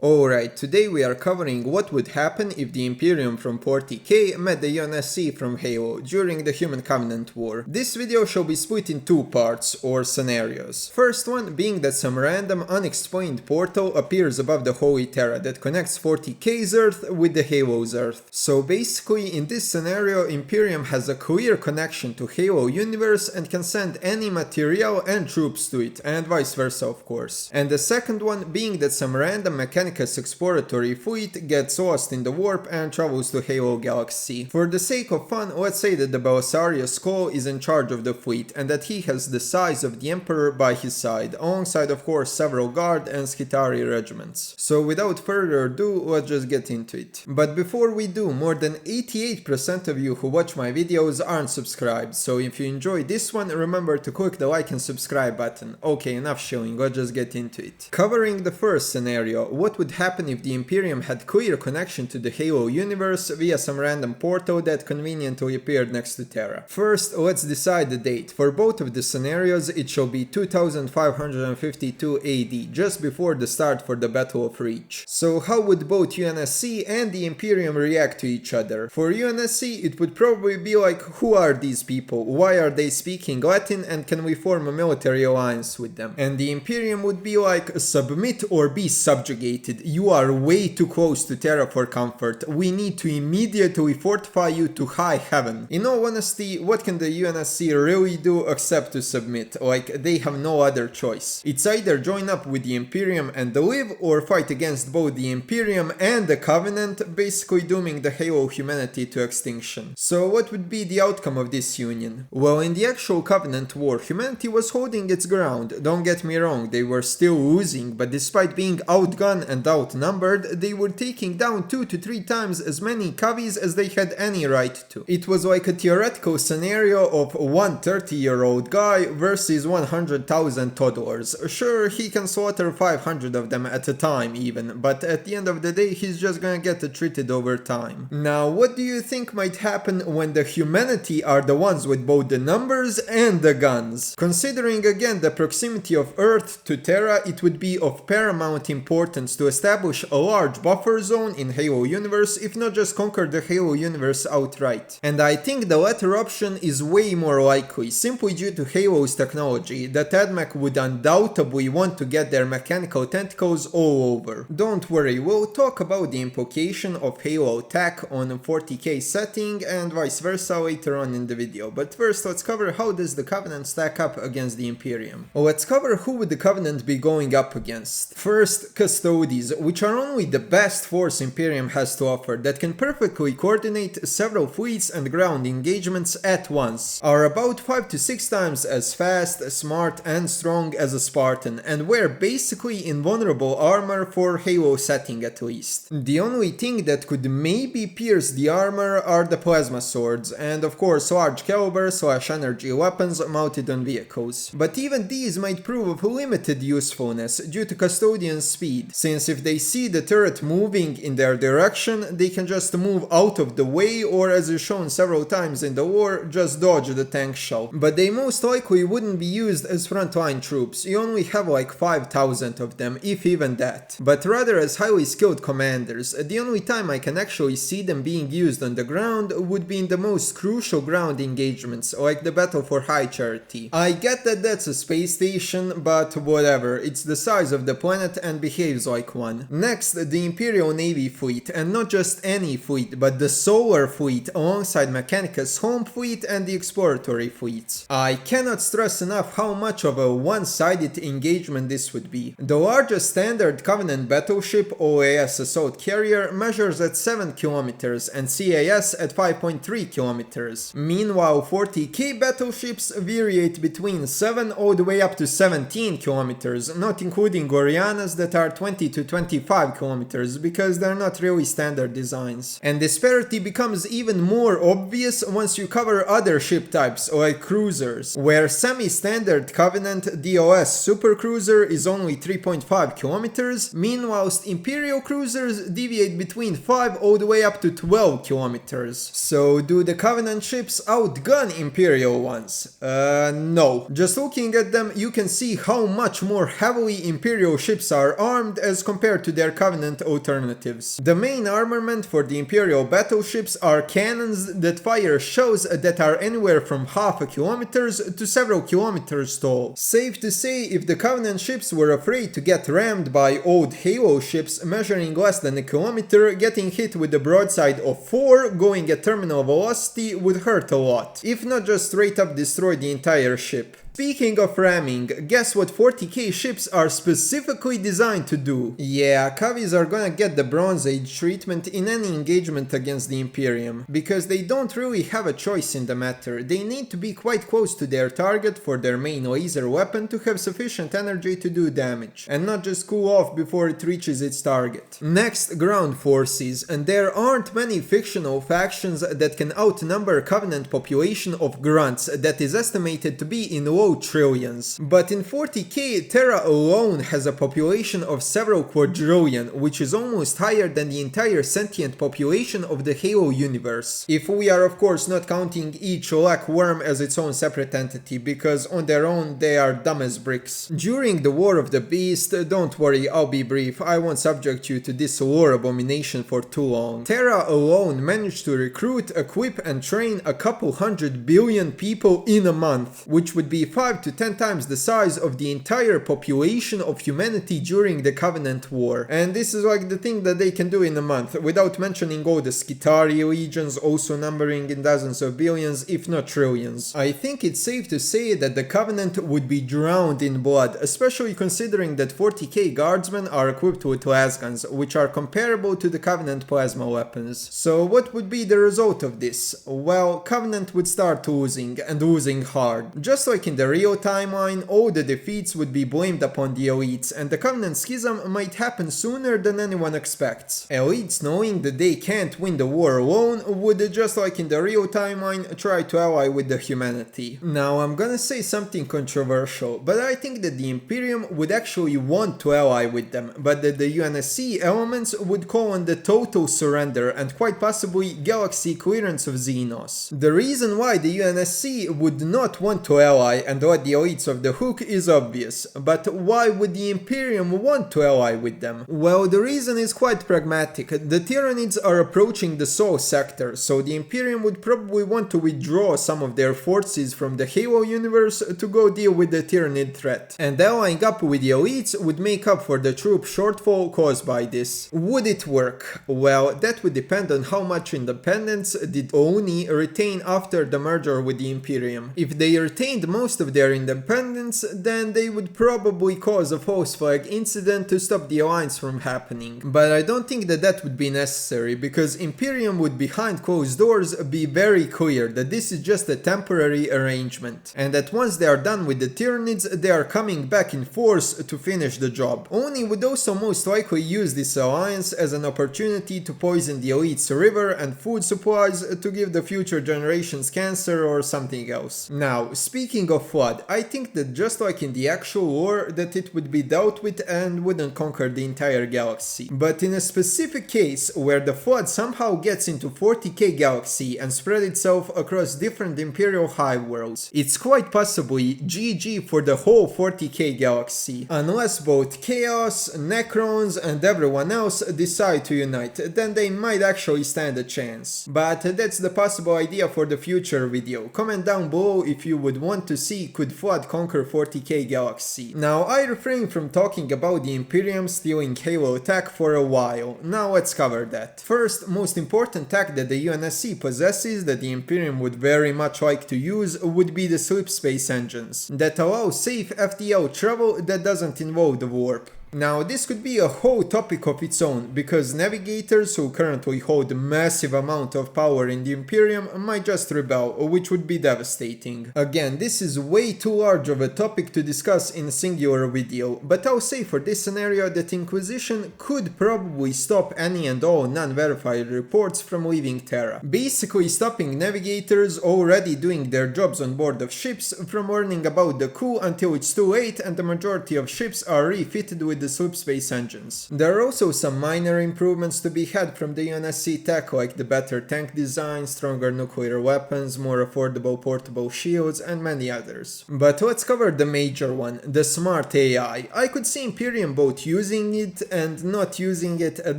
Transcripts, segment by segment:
Alright, today we are covering what would happen if the Imperium from 40K met the Unsc from Halo during the Human Covenant War. This video shall be split in two parts, or scenarios. First one being that some random unexplained portal appears above the Holy Terra that connects 40K's Earth with the Halo's Earth. So basically, in this scenario, Imperium has a clear connection to Halo universe and can send any material and troops to it, and vice versa of course. And the second one being that some random mechanical exploratory fleet gets lost in the warp and travels to Halo Galaxy. For the sake of fun, let's say that the Belisarius Skull is in charge of the fleet and that he has the size of the Emperor by his side, alongside of course several Guard and Skitari regiments. So without further ado, let's just get into it. But before we do, more than 88% of you who watch my videos aren't subscribed, so if you enjoy this one, remember to click the like and subscribe button. Okay, enough showing, let's just get into it. Covering the first scenario, what would happen if the Imperium had clear connection to the Halo universe via some random portal that conveniently appeared next to Terra. First, let's decide the date. For both of the scenarios, it shall be 2552 AD, just before the start for the Battle of Reach. So how would both Unsc and the Imperium react to each other? For Unsc, it would probably be like, who are these people? Why are they speaking Latin, and can we form a military alliance with them? And the Imperium would be like, submit or be subjugated. You are way too close to Terra for comfort. We need to immediately fortify you to high heaven. In all honesty, what can the Unsc really do except to submit? Like, they have no other choice. It's either join up with the Imperium and live, or fight against both the Imperium and the Covenant, basically dooming the Halo humanity to extinction. So what would be the outcome of this union? Well, in the actual Covenant war, humanity was holding its ground. Don't get me wrong, they were still losing, but despite being outgunned and outnumbered, they were taking down 2 to 3 times as many Kavis as they had any right to. It was like a theoretical scenario of one 30-year-old guy versus 100,000 toddlers. Sure, he can slaughter 500 of them at a time even, but at the end of the day he's just gonna get treated over time. Now, what do you think might happen when the humanity are the ones with both the numbers and the guns? Considering again the proximity of Earth to Terra, it would be of paramount importance to establish a large buffer zone in Halo universe, if not just conquer the Halo universe outright. And I think the latter option is way more likely, simply due to Halo's technology, that AdMech would undoubtedly want to get their mechanical tentacles all over. Don't worry, we'll talk about the implication of Halo attack on 40k setting and vice versa later on in the video, but first let's cover how does the Covenant stack up against the Imperium. Let's cover who would the Covenant be going up against. First, Custodes, which are only the best force Imperium has to offer that can perfectly coordinate several fleets and ground engagements at once, are about 5 to 6 times as fast, smart and strong as a Spartan, and wear basically invulnerable armor for Halo setting at least. The only thing that could maybe pierce the armor are the plasma swords, and of course large caliber / energy weapons mounted on vehicles. But even these might prove of limited usefulness due to Custodian's speed, since if they see the turret moving in their direction, they can just move out of the way, or as is shown several times in the war, just dodge the tank shell. But they most likely wouldn't be used as frontline troops, you only have like 5,000 of them, if even that, but rather as highly skilled commanders. The only time I can actually see them being used on the ground would be in the most crucial ground engagements, like the Battle for High Charity. I get that that's a space station, but whatever, it's the size of the planet and behaves like one. Next, the Imperial Navy fleet, and not just any fleet, but the Solar Fleet alongside Mechanicus Home Fleet and the Exploratory fleets. I cannot stress enough how much of a one-sided engagement this would be. The largest standard Covenant battleship, OAS Assault Carrier, measures at 7 kilometers and CAS at 5.3 kilometers. Meanwhile, 40k battleships variate between 7 all the way up to 17 kilometers, not including Orianas that are 20 to 25 kilometers, because they're not really standard designs. And disparity becomes even more obvious once you cover other ship types, like cruisers, where semi-standard Covenant DOS supercruiser is only 3.5 kilometers, meanwhile Imperial cruisers deviate between 5 all the way up to 12 kilometers. So do the Covenant ships outgun Imperial ones? No. Just looking at them, you can see how much more heavily Imperial ships are armed as compared to their Covenant alternatives. The main armament for the Imperial battleships are cannons that fire shells that are anywhere from half a kilometer to several kilometers tall. Safe to say, if the Covenant ships were afraid to get rammed by old Halo ships measuring less than a kilometer, getting hit with the broadside of 4 going at terminal velocity would hurt a lot, if not just straight up destroy the entire ship. Speaking of ramming, guess what 40k ships are specifically designed to do? Yeah, Cavis are gonna get the Bronze Age treatment in any engagement against the Imperium, because they don't really have a choice in the matter. They need to be quite close to their target for their main laser weapon to have sufficient energy to do damage, and not just cool off before it reaches its target. Next, ground forces, and there aren't many fictional factions that can outnumber Covenant population of grunts that is estimated to be in low trillions. But in 40k, Terra alone has a population of several quadrillion, which is almost higher than the entire sentient population of the Halo universe. If we are of course not counting each Lack worm as its own separate entity, because on their own they are dumb as bricks. During the War of the Beast, don't worry, I'll be brief, I won't subject you to this lore abomination for too long. Terra alone managed to recruit, equip and train a couple 100 billion people in a month, which would be 5 to 10 times the size of the entire population of humanity during the Covenant War. And this is like the thing that they can do in a month, without mentioning all the Skitari legions also numbering in dozens of billions, if not trillions. I think it's safe to say that the Covenant would be drowned in blood, especially considering that 40k guardsmen are equipped with lasguns, which are comparable to the Covenant plasma weapons. So what would be the result of this? Well, Covenant would start losing, and losing hard. Just like in the real timeline, all the defeats would be blamed upon the elites, and the Covenant schism might happen sooner than anyone expects. Elites, knowing that they can't win the war alone, would, just like in the real timeline, try to ally with the humanity. Now, I'm gonna say something controversial, but I think that the Imperium would actually want to ally with them, but that the UNSC elements would call on the total surrender and quite possibly galaxy clearance of Xenos. The reason why the UNSC would not want to ally and let the elites of the Hook is obvious, but why would the Imperium want to ally with them? Well, the reason is quite pragmatic. The Tyranids are approaching the Soul Sector, so the Imperium would probably want to withdraw some of their forces from the Halo universe to go deal with the Tyranid threat. And allying up with the elites would make up for the troop shortfall caused by this. Would it work? Well, that would depend on how much independence did Oni retain after the merger with the Imperium. If they retained most of their independence, then they would probably cause a false flag incident to stop the alliance from happening. But I don't think that that would be necessary, because Imperium would behind closed doors be very clear that this is just a temporary arrangement, and that once they are done with the Tyranids, they are coming back in force to finish the job. Oni would also most likely use this alliance as an opportunity to poison the elites' river and food supplies to give the future generations cancer or something else. Now, speaking of flood, I think that just like in the actual war, that it would be dealt with and wouldn't conquer the entire galaxy. But in a specific case where the flood somehow gets into 40k galaxy and spread itself across different Imperial hive worlds, it's quite possibly GG for the whole 40k galaxy. Unless both Chaos, Necrons and everyone else decide to unite, then they might actually stand a chance. But that's the possible idea for the future video. Comment down below if you would want to see could Flood conquer 40k galaxy. Now, I refrain from talking about the Imperium stealing Halo tech for a while. Now let's cover that. First, most important tech that the UNSC possesses that the Imperium would very much like to use would be the slip space engines that allow safe FTL travel that doesn't involve the warp. Now, this could be a whole topic of its own, because navigators who currently hold a massive amount of power in the Imperium might just rebel, which would be devastating. Again, this is way too large of a topic to discuss in a singular video, but I'll say for this scenario that Inquisition could probably stop any and all non-verified reports from leaving Terra, basically stopping navigators already doing their jobs on board of ships from learning about the coup until it's too late and the majority of ships are refitted with with the sloop space engines. There are also some minor improvements to be had from the Unsc tech, like the better tank design, stronger nuclear weapons, more affordable portable shields, and many others. But let's cover the major one, the smart AI. I could see Imperium both using it and not using it at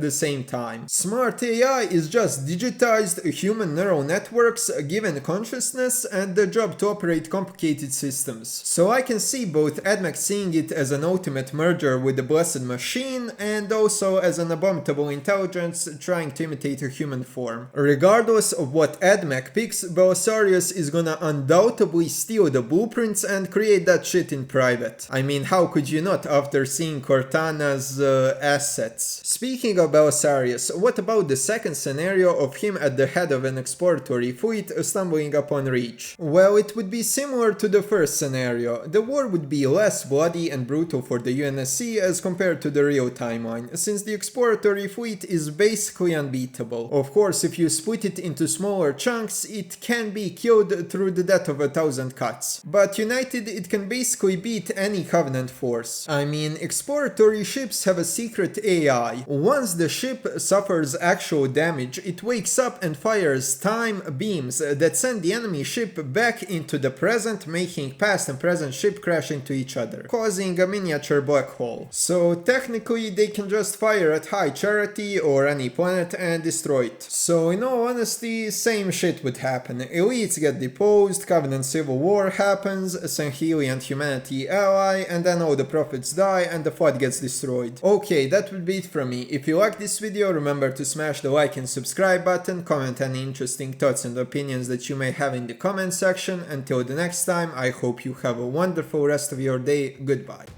the same time. Smart AI is just digitized human neural networks given consciousness and the job to operate complicated systems. So I can see both AdMech seeing it as an ultimate merger with the blessed machine and also as an abominable intelligence trying to imitate a human form. Regardless of what AdMech picks, Belisarius is gonna undoubtedly steal the blueprints and create that shit in private. I mean, how could you not after seeing Cortana's assets? Speaking of Belisarius, what about the second scenario of him at the head of an exploratory fleet stumbling upon Reach? Well, it would be similar to the first scenario. The war would be less bloody and brutal for the UNSC as compared to the real timeline, since the exploratory fleet is basically unbeatable. Of course, if you split it into smaller chunks, it can be killed through the death of 1,000 cuts. But united, it can basically beat any Covenant force. I mean, exploratory ships have a secret AI. Once the ship suffers actual damage, it wakes up and fires time beams that send the enemy ship back into the present, making past and present ship crash into each other, causing a miniature black hole. So technically they can just fire at High Charity or any planet and destroy it. So in all honesty, same shit would happen. Elites get deposed, Covenant Civil War happens, Sanheli and humanity ally, and then all the prophets die and the flood gets destroyed. Okay, that would be it from me. If you like this video, remember to smash the like and subscribe button, comment any interesting thoughts and opinions that you may have in the comment section. Until the next time, I hope you have a wonderful rest of your day. Goodbye.